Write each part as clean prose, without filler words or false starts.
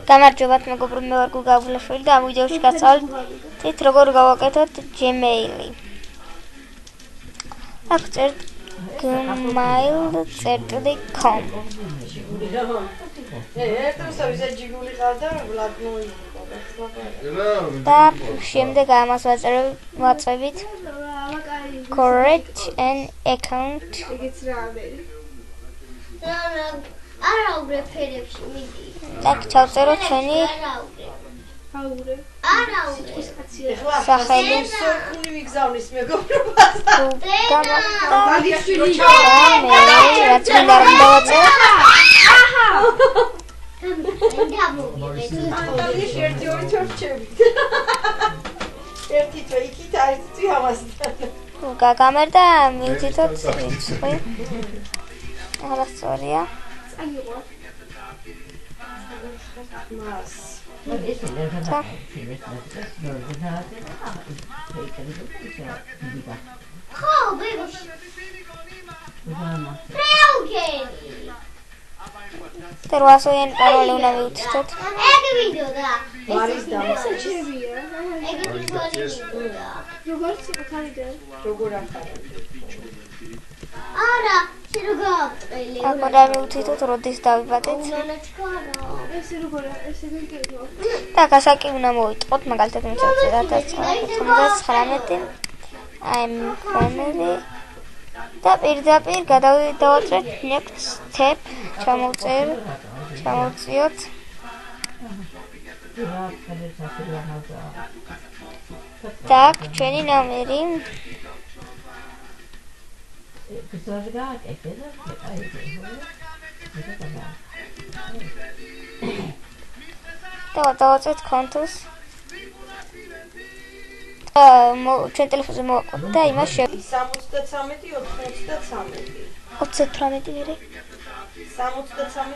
გამარჯობათ მეგობრებო, მე ვარ გულგაბულაშვილი და ამ ვიდეოში გასწავლით როგორ გავაკეთოთ Gmail-ი. აქ წერთ gmail.com. და შემდეგ ამას ვაწევით create an account. Так, ჩავწეროთ ჩვენი სახელი. ვიგზავნის მეგობრობას. რაც მინდა რომ დავაწერო. ერთი თვე იქით არის წვი ამასთან. გაგამერდა მივთითოთ რიცხვი. არასწორია. Tervasojen paroli una mivtithot. მარის შეჩერებია. როგორ არა, შეგავწელი. Acum da mivtithot rodes davibadეთ. ესე როგორ ესე გეკეთო. Так, ასაკი უნდა მოვიტყოთ, მაგალითად მიწევთ 1999. I'm family. და პირდაპირ გადავაწევთ next step. ჩამოვწიოთ. Так, ჩვენი ნომერი. დავაწევთ კონტუს. ჩვენ ტელეფონზე მოვაყოთ და იმას 73 33 ვერე. 73 83.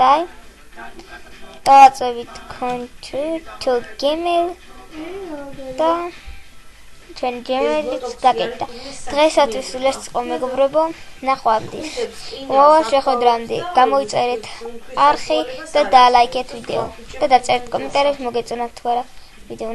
Dai. დავაწევით control to Gmail და ჩვენ Gmail-ით დაგეკეთა. დღეისათვის ეს იყო მეგობრებო, ნახვამდის. მოვალ შეხვედრამდე გამოიწერეთ არხი და დალაიქეთ ვიდეო და დაწერეთ კომენტარებში მოგეწონათ თუ არა ვიდეო.